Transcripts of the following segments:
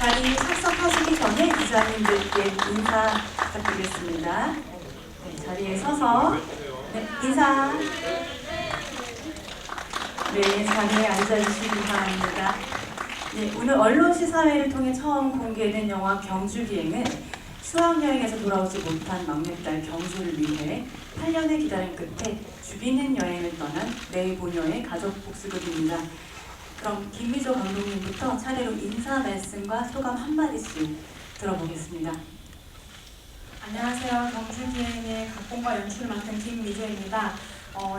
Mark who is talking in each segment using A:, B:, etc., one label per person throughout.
A: 자리에 착석하시기 전에 기자님들께 인사 부탁드리겠습니다. 네, 자리에 서서 인사. 네, 자리에 앉아주시기 바랍니다. 네, 오늘 언론 시사회를 통해 처음 공개된 영화 경주기행은 수학여행에서 돌아오지 못한 막내딸 경주를 위해 8년의 기다림 끝에 주비는 여행을 떠난 내보녀의 가족 복수극입니다. 그럼 김미조 감독님부터 차례로 인사 말씀과 소감 한마디씩 들어보겠습니다.
B: 안녕하세요. 경주기행의 각본과 연출을 맡은 김미조입니다.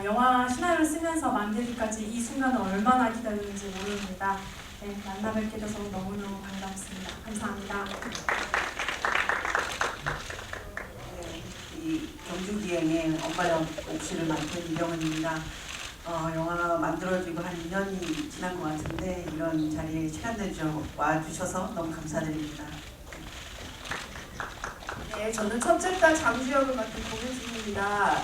B: 영화 시나리오를 쓰면서 만들기까지 이 순간을 얼마나 기다렸는지 모릅니다. 네, 만나 뵙게 돼서 너무너무 반갑습니다. 감사합니다.
C: 네, 이 경주기행의 엄마 몫을 맡은 이병헌입니다. 영화 만들어지고 한 2년이 지난 것 같은데 이런 자리에 시간 내주셔서 와주셔서 너무 감사드립니다.
D: 네, 저는 첫째 딸 장주역을 맡은 고민진입니다.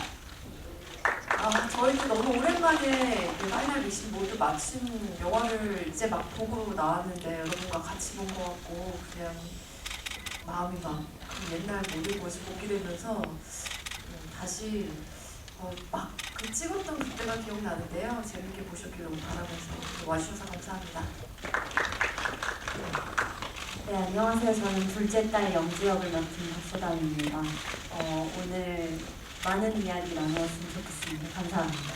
D: 저희도 너무 오랜만에 파이널 미션 모두 마친 영화를 이제 막 보고 나왔는데 여러분과 같이 본 것 같고 그냥 마음이 막 옛날 모든 것이 보게 되면서 다시 막 그 찍었던 그때가 기억나는데요. 재밌게 보셨길 너무 바라면서 와주셔서 감사합니다.
A: 네, 안녕하세요. 저는 둘째 딸 영주역을 맡은 박소담입니다. 오늘 많은 이야기 나누었으면 좋겠습니다. 감사합니다.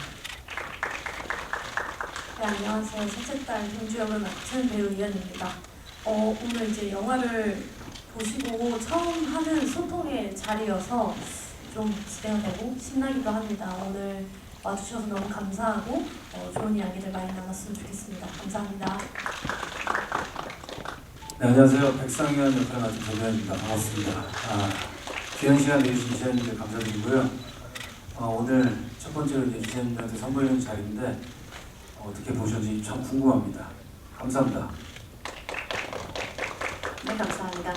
B: 네, 안녕하세요. 셋째 딸 경주역을 맡은 배우 이현입니다. 오늘 이제 영화를 보시고 처음 하는 소통의 자리여서 좀 기대가 되고 신나기도 합니다. 오늘 와주셔서 너무 감사하고 좋은 이야기들 많이 나눴으면 좋겠습니다. 감사합니다.
E: 네, 안녕하세요. 백상현 역할을 맡은 조명입니다. 반갑습니다. 귀한 시간 내주신 기자님들 감사드리고요. 오늘 첫 번째로 이제 기자님들한테 선보이는 자리인데 어떻게 보셨는지 참 궁금합니다. 감사합니다.
A: 네, 감사합니다.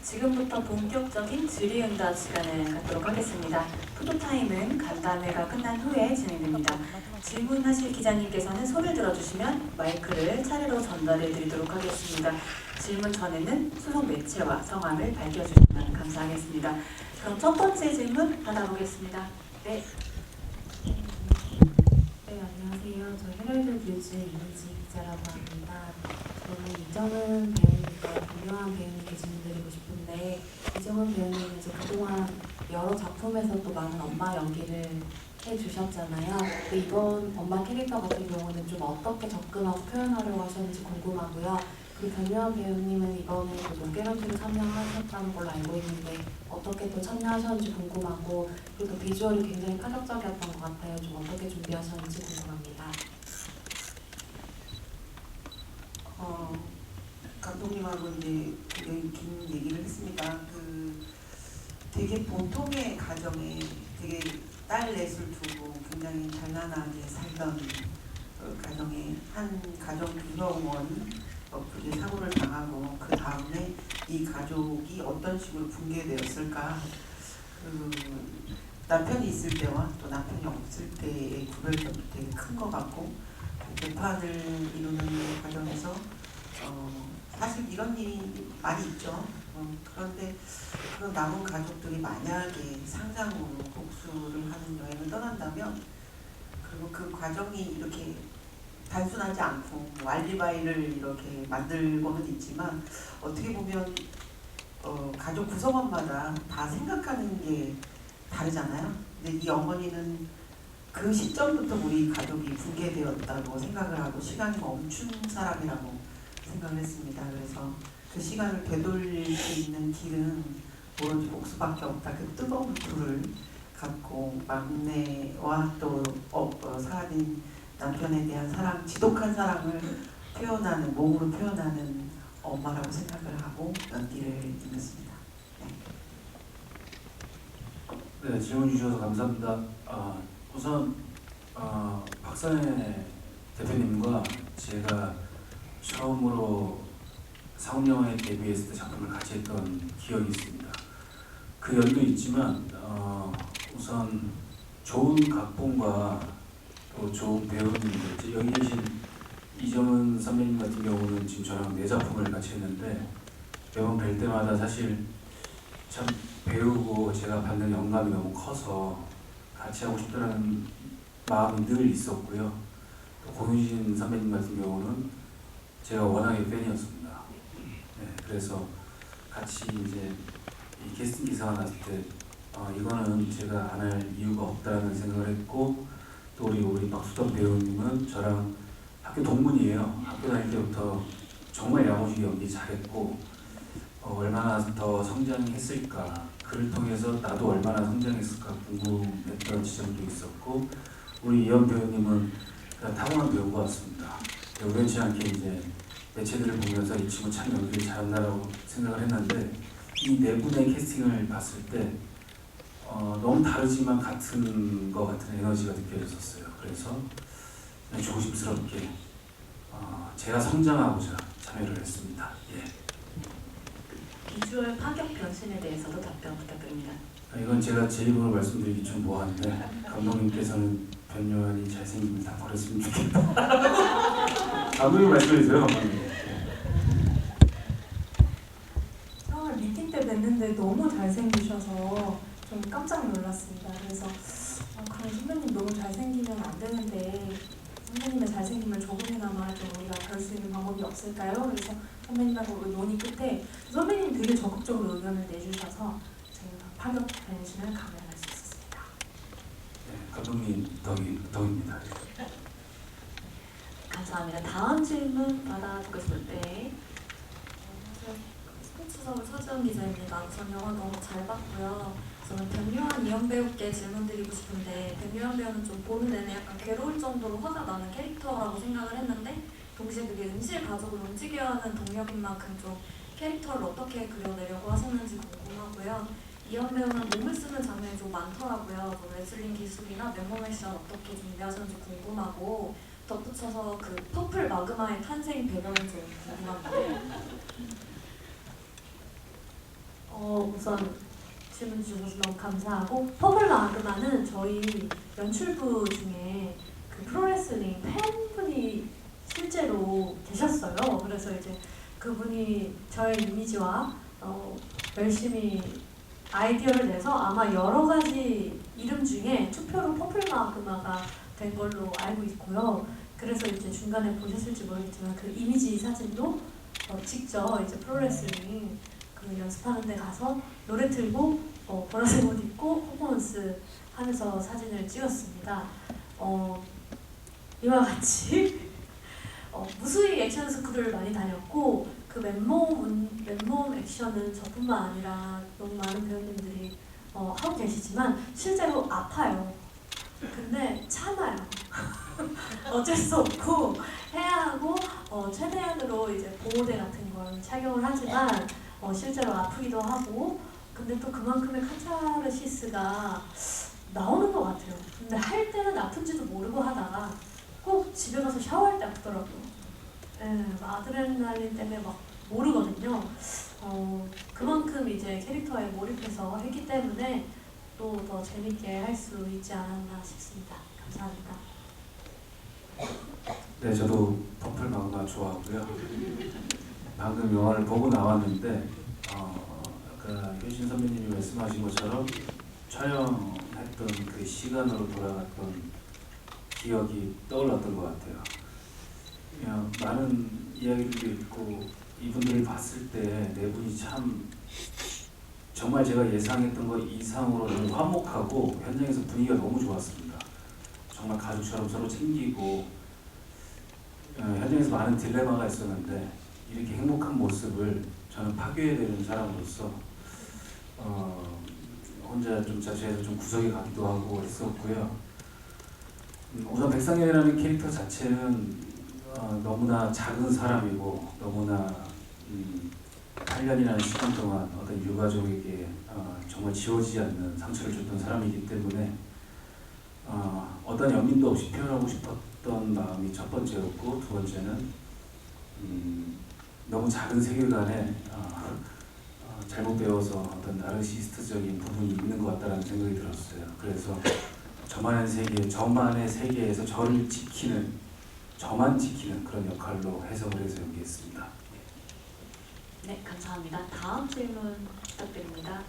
A: 지금부터 본격적인 질의응답 시간을 갖도록 하겠습니다. 포토타임은 간담회가 끝난 후에 진행됩니다. 질문하실 기자님께서는 손을 들어주시면 마이크를 차례로 전달해 드리도록 하겠습니다. 질문 전에는 소속 매체와 성함을 밝혀주시면 감사하겠습니다. 그럼 첫 번째 질문 받아보겠습니다. 네.
F: 네, 안녕하세요. 저 헤럴드 뉴즈 이미지 기자라고 합니다. 저는 이정은 배우님과 유명한 배우님 계신드리고 싶은데 이정은 배우님은 이제 그동안 여러 작품에서 또 많은 엄마 연기를 해주셨잖아요. 근데 이번 엄마 캐릭터 같은 경우는 좀 어떻게 접근하고 표현하려고 하셨는지 궁금하고요. 그리고 변요한 배우님은 이번에 또 농개런티를 참여하셨다는 걸로 알고 있는데 어떻게 또 참여하셨는지 궁금하고 그리고 또 비주얼이 굉장히 파격적이었던 것 같아요. 좀 어떻게 준비하셨는지 궁금합니다.
C: 감독님하고 이제 굉장히 긴 얘기를 했으니까 되게 보통의 가정에 되게 딸 넷을 두고 굉장히 장난하게 살던 가정에 한 가정 구성원이 그게 사고를 당하고 그 다음에 이 가족이 어떤 식으로 붕괴되었을까. 남편이 있을 때와 또 남편이 없을 때의 구별점도 되게 큰 것 같고 재판을 이루는 과정에서 사실 이런 일이 많이 있죠. 그런데 그런 남은 가족들이 만약에 상상으로 복수를 하는 여행을 떠난다면 그리고 그 과정이 이렇게 단순하지 않고 알리바이를 이렇게 만들고는 있지만 어떻게 보면 가족 구성원마다 다 생각하는 게 다르잖아요. 근데 이 어머니는 그 시점부터 우리 가족이 붕괴되었다고 생각을 하고 시간이 멈춘 사람이라고 생각을 했습니다. 그래서 그 시간을 되돌릴 수 있는 길은 오로지 복수밖에 없다. 그 뜨거운 불을 갖고 막내와 또 사라진 남편에 대한 사랑, 지독한 사랑을 표현하는, 몸으로 표현하는 엄마라고 생각을 하고 연기를 임했습니다.
E: 네, 질문 주셔서 감사합니다. 우선 박상현 대표님과 제가 처음으로 상업영화에 데뷔했을 때 작품을 같이 했던 기억이 있습니다. 그 연도 있지만 우선 좋은 각본과 또 좋은 배우님들, 여기 계신 이정은 선배님 같은 경우는 지금 저랑 4작품을 같이 했는데 매번 뵐 때마다 사실 참 배우고 제가 받는 영감이 너무 커서 같이 하고 싶다는 마음이 늘 있었고요. 또 고윤신 선배님 같은 경우는 제가 워낙에 팬이었습니다. 네, 그래서 같이 이제 이 캐스팅 기사가 났을 때 이거는 제가 안 할 이유가 없다는 생각을 했고, 또 우리 박수덕 배우님은 저랑 학교 동문이에요. 학교 다닐 때부터 정말 야무지게 연기 잘했고 얼마나 더 성장했을까, 그를 통해서 나도 얼마나 성장했을까 궁금했던 지점도 있었고, 우리 이현 배우님은 타고난 배우가 같습니다. 우연치 않게 이제 매체들을 보면서 이 친구 참 연기를 잘한다라고 생각을 했는데, 이 네 분의 캐스팅을 봤을 때 너무 다르지만 같은 것 같은 에너지가 느껴졌었어요. 그래서 그냥 조심스럽게 제가 성장하고자 참여를 했습니다. 예.
A: 비주얼 파격 변신에 대해서도 답변 부탁드립니다.
E: 이건 제가 제 입으로 말씀드리기 좀 뭐한데, 감독님께서는 변요한이 잘생김을 다 버렸으면 좋겠다. 감독님 말씀해주세요, 감독님.
B: 처음에 미팅 때 뵀는데 너무 잘생기셔서 좀 깜짝 놀랐습니다. 그래서 그럼 선배님 너무 잘생기면 안 되는데 선배님의 잘생김을 조금이나마 좀 우리가 별 수 있는 방법이 없을까요? 그래서 선배님하고 논의 끝에 선배님 되게 적극적으로 의견을 내주셔서 저희가 파격 변신을 감행할 수 있었습니다.
E: 네, 감독님 덕입니다.
A: 감사합니다. 다음 질문 받아보겠습니다. 네.
G: 스포츠서울 서지원 기자입니다. 우선 영화 너무 잘 봤고요. 저는 변요한 이현 배우께 질문드리고 싶은데, 변요한 배우는 좀 보는 내내 약간 괴로울 정도로 화가 나는 캐릭터라고 생각을 했는데, 동시에 그게 음실 가족을 움직여야 하는 동력인 만큼 좀 캐릭터를 어떻게 그려내려고 하셨는지 궁금하고요. 이현 배우는 몸을 쓰는 장면이 좀 많더라고요. 뭐 레슬링 기술이나 맨몸 액션 어떻게 준비하셨는지 궁금하고, 덧붙여서 그 퍼플 마그마의 탄생 배경이 좀 궁금합니다.
B: 우선 질문 주셔서 너무 감사하고, 퍼블 마그마는 저희 연출부 중에 그 프로레슬링 팬분이 실제로 계셨어요. 그래서 이제 그분이 저의 이미지와 열심히 아이디어를 내서 아마 여러 가지 이름 중에 투표로 퍼플 마그마가 된 걸로 알고 있고요. 그래서 이제 중간에 보셨을지 모르겠지만 그 이미지 사진도 직접 이제 프로레슬링 그 연습하는 데 가서 노래 틀고 보라색 옷 입고 퍼포먼스 하면서 사진을 찍었습니다. 이와 같이 무수히 액션 스쿨을 많이 다녔고, 그 맨몸 액션은 저뿐만 아니라 너무 많은 배우님들이 하고 계시지만 실제로 아파요. 근데 참아요. 어쩔 수 없고 해야 하고 최대한으로 이제 보호대 같은 걸 착용을 하지만 실제로 아프기도 하고, 근데 또 그만큼의 카타르시스가 나오는 것 같아요. 근데 할 때는 아픈지도 모르고 하다가 꼭 집에 가서 샤워할 때 아프더라고요. 아드레날린 때문에 막 모르거든요. 그만큼 이제 캐릭터에 몰입해서 했기 때문에 또 더 재밌게 할 수 있지 않았나 싶습니다. 감사합니다.
E: 네, 저도 퍼플 마그마 좋아하고요. 방금 영화를 보고 나왔는데 아까 효신 선배님이 말씀하신 것처럼 촬영했던 그 시간으로 돌아갔던 기억이 떠올랐던 것 같아요. 그냥 많은 이야기들도 있고 이분들을 봤을 때 네 분이 참 정말 제가 예상했던 것 이상으로 너무 화목하고 현장에서 분위기가 너무 좋았습니다. 정말 가족처럼 서로 챙기고 현장에서 많은 딜레마가 있었는데 이렇게 행복한 모습을 저는 파괴되는 사람으로서 혼자 좀 자체에서 좀 구석에 가기도 하고 했었고요. 우선 백상현이라는 캐릭터 자체는 너무나 작은 사람이고 너무나 8년이라는 시간 동안 어떤 유가족에게 정말 지워지지 않는 상처를 줬던 사람이기 때문에 어떤 연민도 없이 표현하고 싶었던 마음이 첫 번째였고, 두 번째는 너무 작은 세계관에 잘못 배워서 어떤 나르시스트적인 부분이 있는 것 같다는 생각이 들었어요. 그래서 저만의 세계에서 저를 지키는, 저만 지키는 그런 역할로 해석을 해서 연기했습니다.
A: 네, 감사합니다. 다음 질문 부탁드립니다.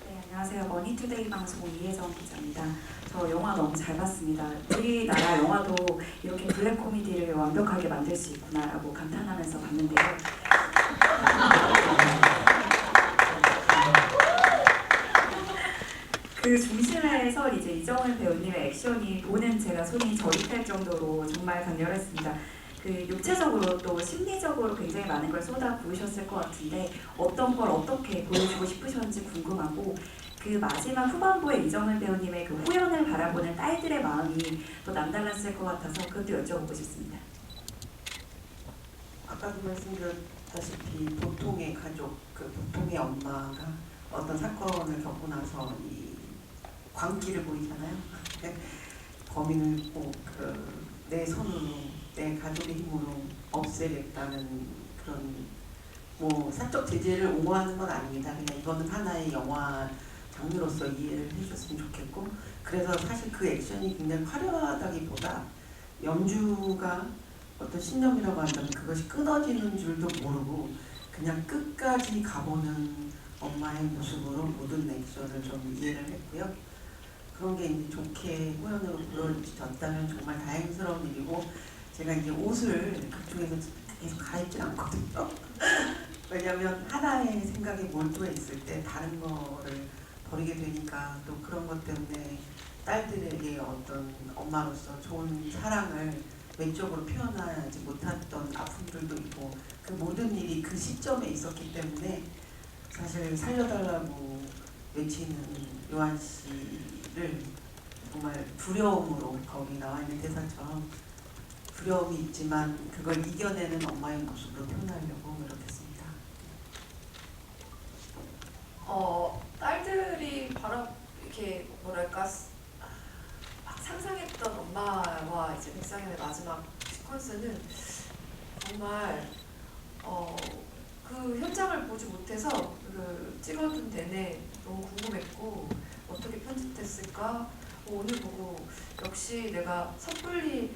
H: 네, 안녕하세요. 머니투데이 방송 이혜정 기자입니다. 저 영화 너무 잘 봤습니다. 우리나라 영화도 이렇게 블랙 코미디를 완벽하게 만들 수 있구나라고 감탄하면서 봤는데요. 그 중심에서 이제 이정은 배우님의 액션이 보는 제가 손이 저릿할 정도로 정말 강렬했습니다. 그 육체적으로 또 심리적으로 굉장히 많은 걸 쏟아 부으셨을 것 같은데 어떤 걸 어떻게 보여주고 싶으셨는지 궁금하고 그 마지막 후반부에 이정은 배우님의 그 후연을 바라보는 딸들의 마음이 또 남달랐을 것 같아서 그것도 여쭤보고 싶습니다.
C: 아까도 말씀드렸다시피 보통의 가족, 그 보통의 엄마가 어떤 사건을 겪고 나서 이 광기를 보이잖아요. 범인을 꼭 내 손으로, 내 가족의 힘으로 없애겠다는 그런 뭐 사적 제재를 옹호하는 건 아닙니다. 그냥 이거는 하나의 영화 장르로서 이해를 해주셨으면 좋겠고, 그래서 사실 그 액션이 굉장히 화려하다기보다 연주가 어떤 신념이라고 한다면 그것이 끊어지는 줄도 모르고 그냥 끝까지 가보는 엄마의 모습으로 모든 액션을 좀 이해를 했고요. 그런 게 이제 좋게 후연으로 보여졌다면 정말 다행스러운 일이고, 제가 이제 옷을 극중에서 계속 갈아입진 않거든요. 왜냐하면 하나의 생각에 몰두해 있을 때 다른 거를 버리게 되니까, 또 그런 것 때문에 딸들에게 어떤 엄마로서 좋은 사랑을 외적으로 표현하지 못했던 아픔들도 있고, 그 모든 일이 그 시점에 있었기 때문에 사실 살려달라고 외치는 요한 씨를 정말 두려움으로, 거기 나와 있는 대사처럼 두려움이 있지만 그걸 이겨내는 엄마의 모습으로 표현하려고 노력했습니다.
D: 딸들이 바로 이렇게 뭐랄까 막 상상했던 엄마와 이제 백상현의 마지막 시퀀스는 정말 그 현장을 보지 못해서 그 찍어둔 내내 너무 궁금했고 어떻게 편집됐을까. 오늘 보고 역시 내가 섣불리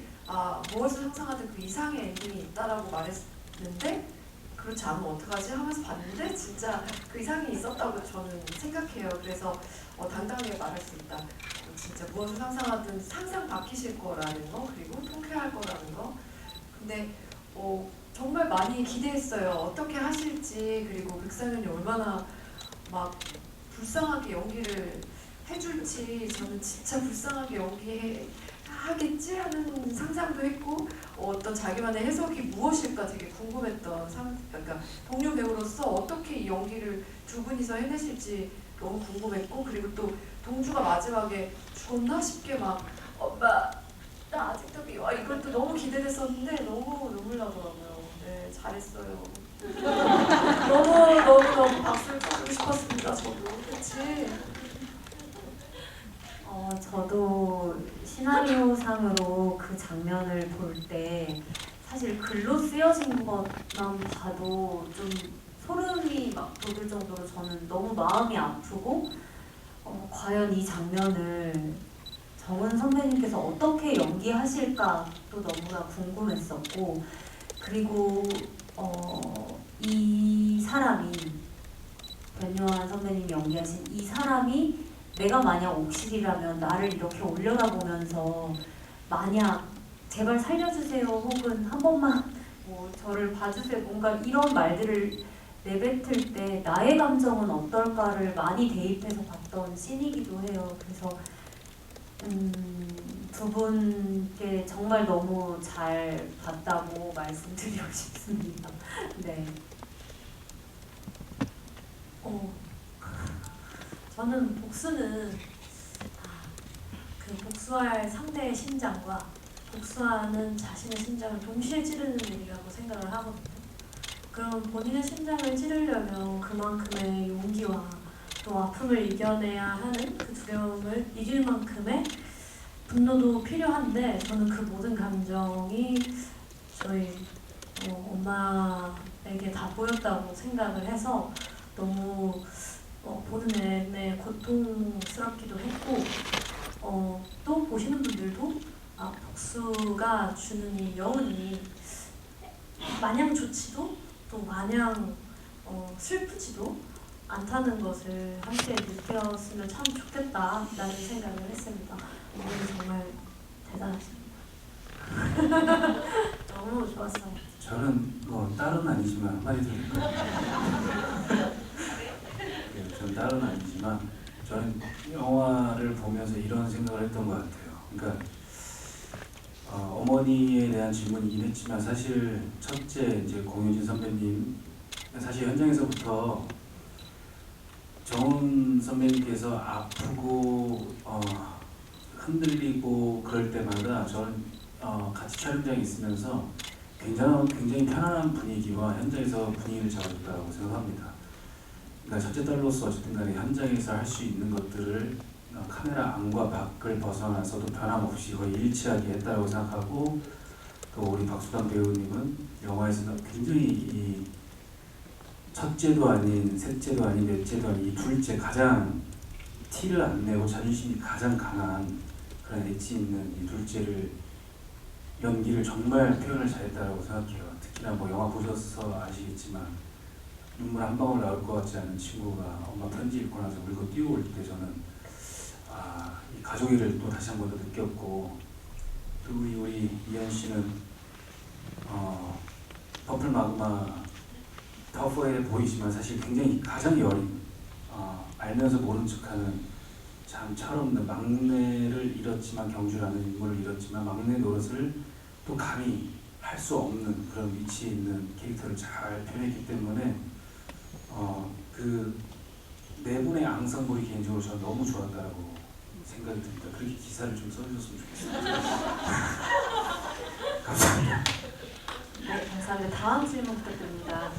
D: 무엇을 상상하든 그 이상의 엔딩이 있다라고 말했는데 그렇지 않으면 어떡하지 하면서 봤는데 진짜 그 이상이 있었다고 저는 생각해요. 그래서 당당하게 말할 수 있다. 진짜 무엇을 상상하든 상상 바뀌실 거라는 거, 그리고 통쾌할 거라는 거. 근데 정말 많이 기대했어요. 어떻게 하실지, 그리고 백상현이 얼마나 막 불쌍하게 연기를 해줄지. 저는 진짜 불쌍하게 연기하겠지 하는 상상도 했고, 어떤 자기만의 해석이 무엇일까 되게 궁금했던 그러니까 동료 배우로서 어떻게 이 연기를 두 분이서 해내실지 너무 궁금했고, 그리고 또 동주가 마지막에 죽었나 싶게 막 엄마 나 아직도 미워 이것도 너무 기대됐었는데 너무 눈물 나더라고요. 네, 잘했어요. 너무 박수를 쳐주고 싶었습니다. 저도. 그치?
F: 저도 시나리오상으로 그 장면을 볼 때 사실 글로 쓰여진 것만 봐도 좀 소름이 막 돋을 정도로 저는 너무 마음이 아프고 과연 이 장면을 정은 선배님께서 어떻게 연기하실까 또 너무나 궁금했었고, 그리고 이 사람이 변요한 선배님이 연기하신 이 사람이 내가 만약 옥실이라면 나를 이렇게 올려다보면서 만약 제발 살려주세요 혹은 한 번만 뭐 저를 봐주세요 뭔가 이런 말들을 내뱉을 때 나의 감정은 어떨까를 많이 대입해서 봤던 씬이기도 해요. 그래서 두 분께 정말 너무 잘 봤다고 말씀드리고 싶습니다. 네.
B: 저는 복수는 그 복수할 상대의 심장과 복수하는 자신의 심장을 동시에 찌르는 일이라고 생각을 하거든요. 그럼 본인의 심장을 찌르려면 그만큼의 용기와 또 아픔을 이겨내야 하는 그 두려움을 이길 만큼의 분노도 필요한데, 저는 그 모든 감정이 저희 엄마에게 다 보였다고 생각을 해서 너무 보는 내내 고통스럽기도 했고, 또 보시는 분들도 복수가 주는 이 여운이 마냥 좋지도 또 마냥 슬프지도 않다는 것을 함께 느꼈으면 참 좋겠다라는 생각을 했습니다. 어머니 정말 대단하십니다. 너무 좋았어요.
E: 저는 뭐 딸은 아니지만 한마디 드릴까요? 네, 저는 딸은 아니지만 저는 영화를 보면서 이런 생각을 했던 것 같아요. 그러니까 어머니에 대한 질문이긴 했지만 사실 첫째 이제 공효진 선배님 사실 현장에서부터 정훈 선배님께서 아프고 흔들리고 그럴 때마다 저는 같이 촬영장에 있으면서 굉장히 편안한 분위기와 현장에서 분위기를 잡아줬다고 생각합니다. 그러니까 첫째 딸로서 어쨌든 간에 현장에서 할 수 있는 것들을 카메라 안과 밖을 벗어나서도 변함없이 거의 일치하게 했다고 생각하고, 또 우리 박수담 배우님은 영화에서 굉장히 이 첫째도 아닌 셋째도 아닌 넷째도 아닌 이 둘째 가장 티를 안 내고 자존심이 가장 강한 그런 엣지 있는 이 둘째를 연기를 정말 표현을 잘했다고 생각해요. 특히나 뭐 영화 보셔서 아시겠지만 눈물 한 방울 나올 것 같지 않은 친구가 엄마 편지 읽고 나서 울고 뛰어올 때 저는 이 가족애를 또 다시 한 번 더 느꼈고, 또 우리 이현 씨는 퍼플 마그마 터프에 보이지만 사실 굉장히 가장 여린 알면서 모른 척하는 참 철없는 막내를 잃었지만 경주라는 인물을 잃었지만 막내 노릇을 또 감히 할 수 없는 그런 위치에 있는 캐릭터를 잘 표현했기 때문에 그 네 분의 앙상블이 개인적으로 저는 너무 좋았다라고 생각이 듭니다. 그렇게 기사를 좀 써주셨으면 좋겠습니다. 감사합니다.
A: 네, 감사합니다. 다음 질문 부탁드립니다.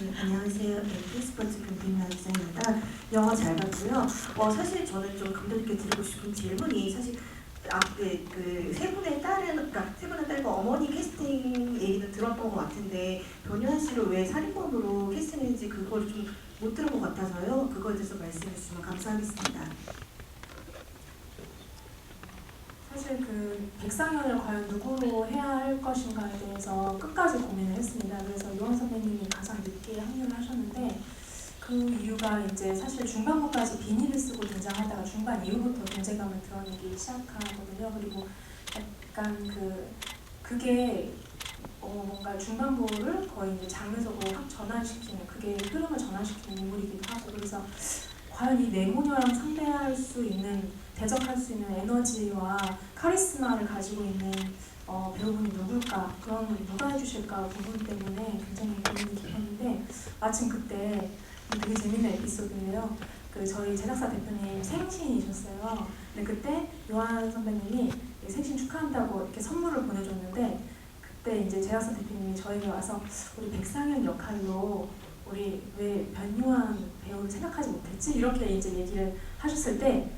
I: 네, 안녕하세요. K스포츠 김민아 기자입니다. 영화 잘 봤고요. 사실 저는 좀 감독 님께 드리고 싶은 질문이 사실 그 세 분의 딸은, 그러니까 세 분의 딸과 어머니 캐스팅 얘기는 들었던 것 같은데 변요한 씨를 왜 살인범으로 캐스팅했는지 그걸 좀 못 들은 것 같아서요. 그거에 대해서 말씀해 주시면 감사하겠습니다.
B: 사실 그 백상현을 과연 누구로 해야 할 것인가에 대해서 끝까지 고민을 했습니다. 그래서 요한 선배님이 가장 늦게 합류를 하셨는데, 그 이유가 이제 사실 중반부까지 비니를 쓰고 등장하다가 중반 이후부터 존재감을 드러내기 시작하거든요. 그리고 약간 그게 뭔가 중반부를 거의 이제 장르적으로 확 전환시키는, 그게 흐름을 전환시키는 인물이기도 하고, 그래서 과연 이 내모녀랑 상대할 수 있는, 대적할 수 있는 에너지와 카리스마를 가지고 있는 배우분이 누굴까, 그런 누가 해주실까 부분 때문에 굉장히 고민이 깊었는데, 마침 그때 되게 재밌는 에피소드예요. 저희 제작사 대표님 생신이셨어요. 근데 그때 요한 선배님이 생신 축하한다고 이렇게 선물을 보내줬는데, 그때 이제 제작사 대표님이 저에게 와서 우리 백상현 역할로 우리 왜 변요한 배우를 생각하지 못했지? 이렇게 이제 얘기를 하셨을 때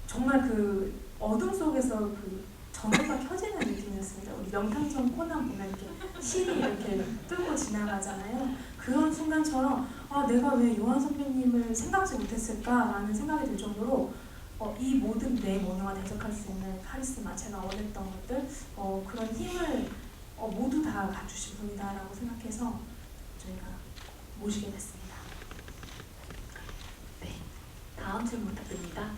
B: 정말 그 어둠 속에서 그 전구가 켜지는 느낌이었습니다. 우리 명탐정 코난 보면 이렇게 실이 이렇게 뚫고 지나가잖아요. 그런 순간처럼 내가 왜 요한 선배님을 생각지 못했을까라는 생각이 들 정도로 이 모든 내 모녀가 대적할 수 있는 카리스마, 제가 원했던 것들, 그런 힘을 모두 다 갖추신 분이다라고 생각해서 저희가 모시게 됐습니다.
A: 네, 다음 질문 부탁드립니다.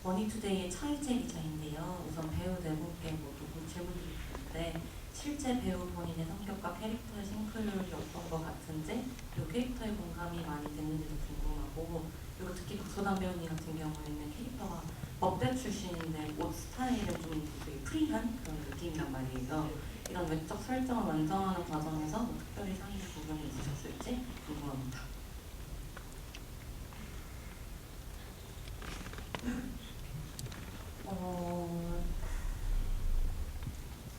A: 머니투데이의 차유재 기자인데요. 우선 배우 네 분께 모두 질문드릴 텐데, 실제 배우 본인의 성격과 캐릭터의 싱크율이 어떤 것 같은지, 그리고 캐릭터에 공감이 많이 되는지도 궁금하고, 그리고 특히 박소담 배우님 같은 경우에는 캐릭터가 법대 출신인데 옷 스타일은 좀 되게 프리한 그런 느낌이란 말이에요. 이런 외적 설정을 완성하는 과정에서 뭐 특별히 상의된 부분이 있으셨을지 궁금합니다.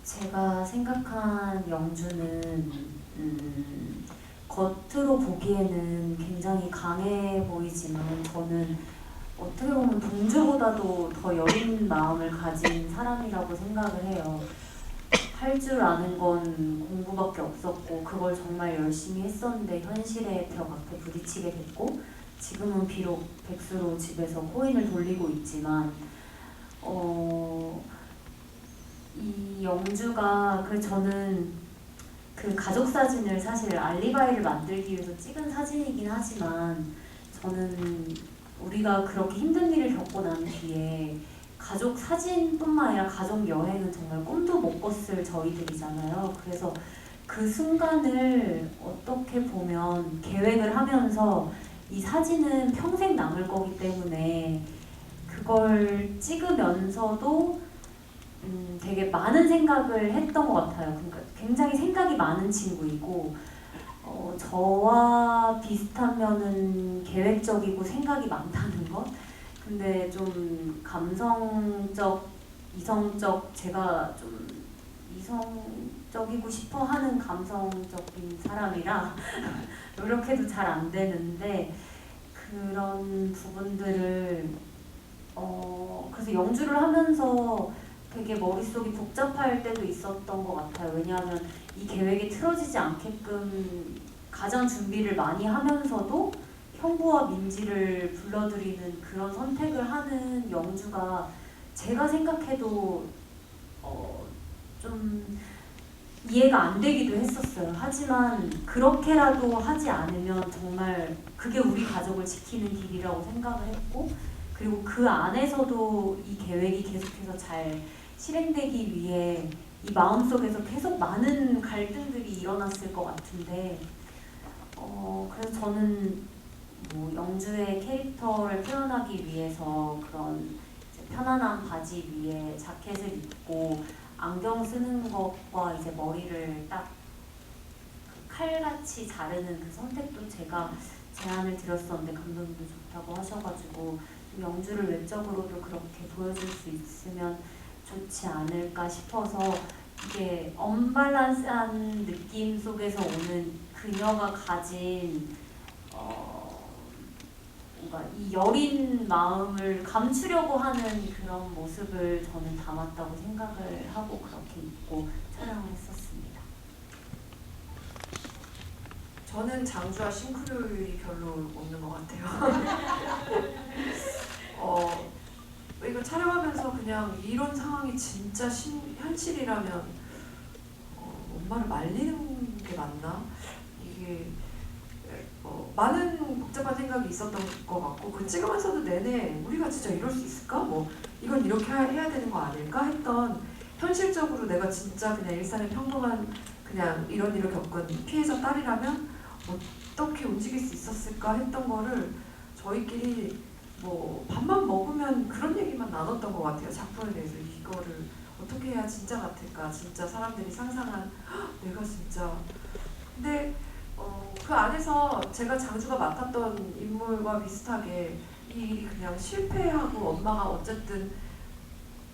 F: 제가 생각한 영주는 겉으로 보기에는 굉장히 강해 보이지만 저는 어떻게 보면 동주보다도 더 여린 마음을 가진 사람이라고 생각을 해요. 할 줄 아는 건 공부밖에 없었고 그걸 정말 열심히 했었는데 현실에 들어가게 부딪히게 됐고, 지금은 비록 백수로 집에서 코인을 돌리고 있지만 이 영주가 저는 그 가족 사진을 사실 알리바이를 만들기 위해서 찍은 사진이긴 하지만 저는 우리가 그렇게 힘든 일을 겪고 난 뒤에 가족 사진뿐만 아니라 가족 여행은 정말 꿈도 못 꿨을 저희들이잖아요. 그래서 그 순간을 어떻게 보면 계획을 하면서 이 사진은 평생 남을 거기 때문에 그걸 찍으면서도 되게 많은 생각을 했던 것 같아요. 그러니까 굉장히 생각이 많은 친구이고 저와 비슷한 면은 계획적이고 생각이 많다는 것. 근데 좀 감성적, 이성적, 제가 좀 이성적이고 싶어하는 감성적인 사람이라 노력해도 잘 안 되는데 그런 부분들을 그래서 영주를 하면서 되게 머릿속이 복잡할 때도 있었던 것 같아요. 왜냐하면 이 계획이 틀어지지 않게끔 가장 준비를 많이 하면서도 형부와 민지를 불러들이는 그런 선택을 하는 영주가 제가 생각해도 좀 이해가 안 되기도 했었어요. 하지만 그렇게라도 하지 않으면 정말 그게 우리 가족을 지키는 길이라고 생각을 했고 그리고 그 안에서도 이 계획이 계속해서 잘 실행되기 위해 이 마음속에서 계속 많은 갈등들이 일어났을 것 같은데 그래서 저는 뭐 영주의 캐릭터를 표현하기 위해서 그런 이제 편안한 바지 위에 자켓을 입고 안경 쓰는 것과 이제 머리를 딱 칼같이 자르는 그 선택도 제가 제안을 드렸었는데 감독님도 좋다고 하셔가지고 영주를 외적으로도 그렇게 보여줄 수 있으면 좋지 않을까 싶어서 이게 언밸런스한 느낌 속에서 오는 그녀가 가진 뭔가 이 여린 마음을 감추려고 하는 그런 모습을 저는 담았다고 생각을 하고 그렇게 입고 촬영을 했었습니다.
D: 저는 장주와 싱크로율이 별로 없는 것 같아요. 이거 촬영하면서 그냥 이런 상황이 진짜 현실이라면 엄마를 말리는 게 맞나? 이게 많은 복잡한 생각이 있었던 것 같고 그 찍으면서도 내내 우리가 진짜 이럴 수 있을까? 뭐 이건 이렇게 해야 되는 거 아닐까? 했던 현실적으로 내가 진짜 그냥 일상의 평범한 그냥 이런 일을 겪은 피해자 딸이라면 어떻게 움직일 수 있었을까 했던 거를 저희끼리 뭐 밥만 먹으면 그런 얘기만 나눴던 것 같아요. 작품에 대해서 이거를 어떻게 해야 진짜 같을까? 진짜 사람들이 상상한 내가 진짜 근데 그 안에서 제가 장주가 맡았던 인물과 비슷하게 이 일이 그냥 실패하고 엄마가 어쨌든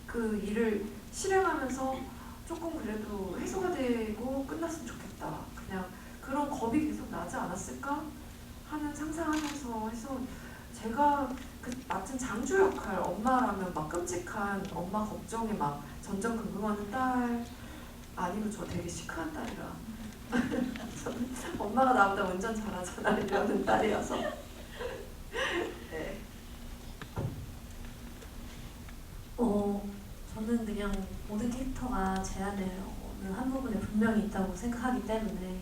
D: 그 일을 실행하면서 조금 그래도 해소가 되고 끝났으면 좋겠다. 그냥 그런 겁이 계속 나지 않았을까 하는 상상하면서 해서 제가 그 맡은 장주 역할 엄마라면 막 끔찍한 엄마 걱정에 막 전전긍긍하는 딸 아니면 저 되게 시크한 딸이라 저는 엄마가 나보다 운전 잘하잖아 이러는 딸이어서 네.
B: 저는 그냥 모든 캐릭터가 제 안에 어느 한 부분에 분명히 있다고 생각하기 때문에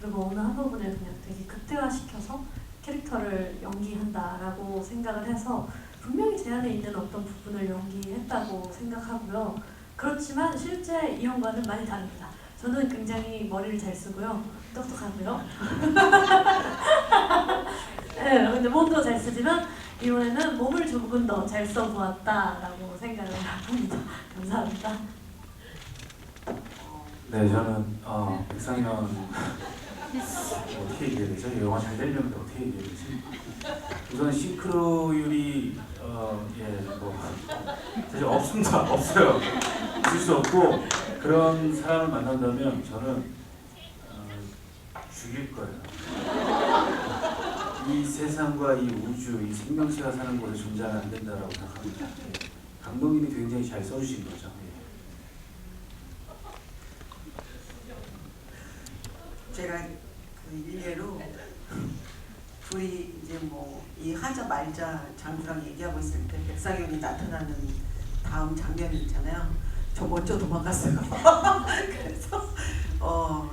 B: 그리고 어느 한 부분을 그냥 되게 극대화시켜서 캐릭터를 연기한다라고 생각을 해서 분명히 제 안에 있는 어떤 부분을 연기했다고 생각하고요. 그렇지만 실제 이혼과는 많이 다릅니다. 저는 굉장히 머리를 잘 쓰고요. 똑똑하고요. 네, 근데 몸도 잘 쓰지만 이번에는 몸을 조금 더 잘 써보았다라고 생각을 합니다. 감사합니다.
E: 네, 저는 백상현 어떻게 얘기해야 되죠? 이 영화 잘 되려면 어떻게 얘기해야 되지? 우선 싱크로율이 뭐 사실 없습니다. 없어요. 있을 수 없고 그런 사람을 만난다면 저는 죽일 거예요. 이 세상과 이 우주, 이 생명체가 사는 곳에 존재하면 안 된다라고 생각합니다. 감독님이 굉장히 잘 써주신 거죠.
C: 제가 그 일례로 둘이 이제 뭐 이 하자 말자 장주랑 얘기하고 있을 때 백상현이 나타나는 다음 장면이 있잖아요. 저 먼저 도망갔어요. 그래서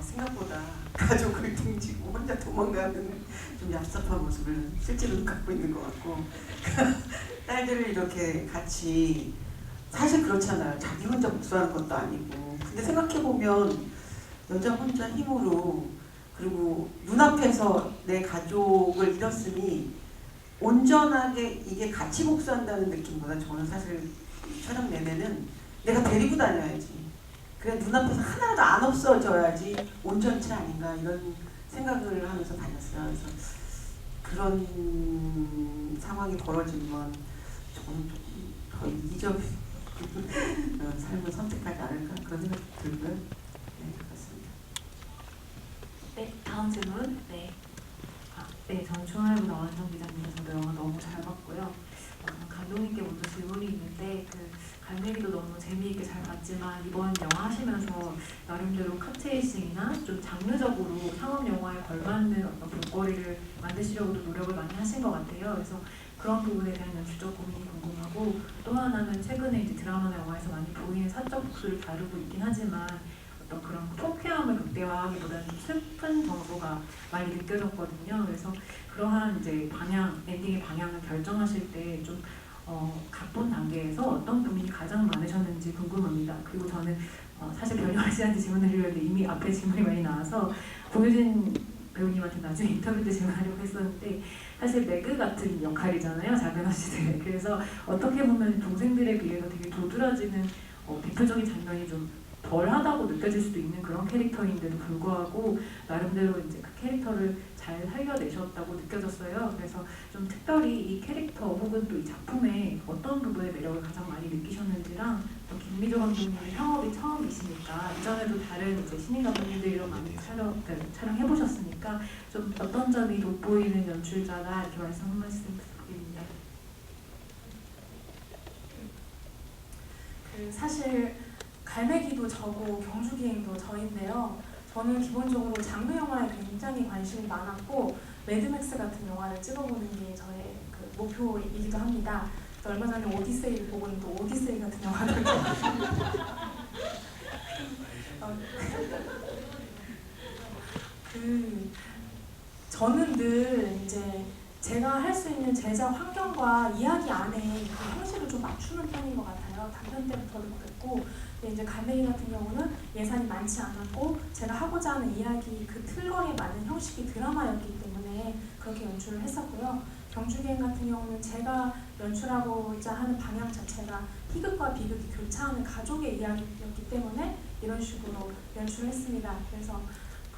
C: 생각보다 가족을 등지고 혼자 도망가는 좀 얍삽한 모습을 실제로 갖고 있는 것 같고 딸들을 이렇게 같이 사실 그렇잖아요. 자기 혼자 복수하는 것도 아니고 근데 생각해보면 여자 혼자 힘으로 그리고 눈앞에서 내 가족을 잃었으니 온전하게 이게 같이 복수한다는 느낌보다 저는 사실 촬영 내내는 내가 데리고 다녀야지. 그래 눈앞에서 하나라도 안 없어져야지 온전치 아닌가 이런 생각을 하면서 다녔어요. 그래서 그런 상황이 벌어지면 저는 조금 더 이기적인 삶을 선택하지 않을까 그런 생각이 들고요. 네, 그렇습니다.
F: 네, 다음 질문. 네. 네, 전 중앙일보 나완성 기자님께서 저도 영화 너무 잘 봤고요. 감독님께 먼저 질문이 있는데 갈매기도 너무 재미있게 잘 봤지만 이번 영화 하시면서 나름대로 컷체이싱이나 좀 장르적으로 상업 영화에 걸맞는 어떤 볼거리를 만드시려고도 노력을 많이 하신 것 같아요. 그래서 그런 부분에 대한 연출적 고민이 궁금하고 또 하나는 최근에 이제 드라마나 영화에서 많이 보이는 사적 복수를 다루고 있긴 하지만 어떤 그런 통쾌함을 극대화하기보다는 좀 슬픈 정서가 많이 느껴졌거든요. 그래서 그러한 이제 엔딩의 방향을 결정하실 때 좀 각본 단계에서 어떤 고민이 가장 많으셨는지 궁금합니다. 그리고 저는 사실 변희화 씨한테 질문을 드리려는데 이미 앞에 질문이 많이 나와서 공효진 배우님한테 나중에 인터뷰 때 질문하려고 했었는데 사실 매그 같은 역할이잖아요. 작은 아씨들. 그래서 어떻게 보면 동생들에 비해서 되게 도드라지는 대표적인 장면이 좀 덜하다고 느껴질 수도 있는 그런 캐릭터인데도 불구하고 나름대로 이제 그 캐릭터를 잘 살려내셨다고 느껴졌어요. 그래서 좀 특별히 이 캐릭터 혹은 또 이 작품의 어떤 부분의 매력을 가장 많이 느끼셨는지랑 또 김미조 감독님의 상업이 처음이시니까 이전에도 다른 이제 신인 감독님들이랑 많이 촬영해 보셨으니까 좀 어떤 점이 돋보이는 연출자다 이렇게 말씀 한 말씀 부탁드립니다.
B: 사실 갈매기도 저고 경주기행도 저인데요. 저는 기본적으로 장르 영화에 굉장히 관심이 많았고 매드맥스 같은 영화를 찍어보는 게 저의 그 목표이기도 합니다. 얼마 전에 오디세이를 보고 있는데 오디세이 같은 영화를 저는 늘 이제 제가 할 수 있는 제작 환경과 이야기 안에 그 형식을 좀 맞추는 편인 것 같아요. 단편 때부터도 그랬고 근데 이제 갈매기 같은 경우는 예산이 많지 않았고 제가 하고자 하는 이야기 그 틀거리에 맞는 형식이 드라마였기 때문에 그렇게 연출을 했었고요. 경주기행 같은 경우는 제가 연출하고자 하는 방향 자체가 희극과 비극이 교차하는 가족의 이야기였기 때문에 이런 식으로 연출을 했습니다. 그래서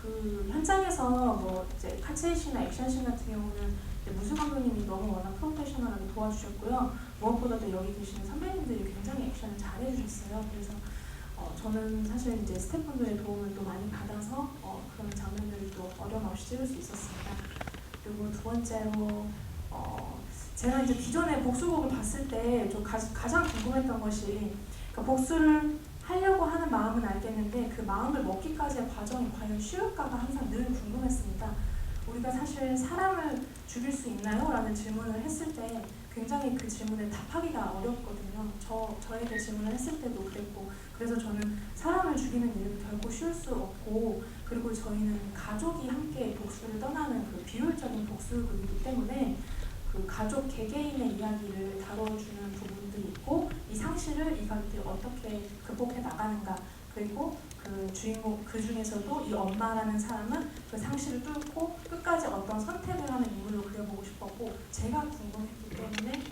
B: 그 현장에서 뭐 이제 카체이시나 액션씬 같은 경우는 무술 감독님이 너무 워낙 프로페셔널하게 도와주셨고요. 무엇보다도 여기 계시는 선배님들이 굉장히 액션을 잘해주셨어요. 그래서 저는 사실 이제 스태프분들의 도움을 또 많이 받아서 그런 장면들을 또 어려움 없이 찍을 수 있었습니다. 그리고 두 번째로 제가 이제 기존의 복수곡을 봤을 때 좀 가장 궁금했던 것이 그러니까 복수를 하려고 하는 마음은 알겠는데 그 마음을 먹기까지의 과정이 과연 쉬울까가 항상 늘 궁금했습니다. 우리가 사실 사람을 죽일 수 있나요? 라는 질문을 했을 때 굉장히 그 질문에 답하기가 어렵거든요. 저에게 질문을 했을 때도 그랬고 그래서 저는 사람을 죽이는 일은 결코 쉬울 수 없고 그리고 저희는 가족이 함께 복수를 떠나는 그 비효율적인 복수극이기 때문에 그 가족 개개인의 이야기를 다뤄주는 부분들이 있고 이 상실을 이 가족들이 어떻게 극복해 나가는가 그리고 그 주인공 그 중에서도 이 엄마라는 사람은 그 상실을 뚫고 끝까지 어떤 선택을 하는 인물로 그려보고 싶었고 제가 궁금했기 때문에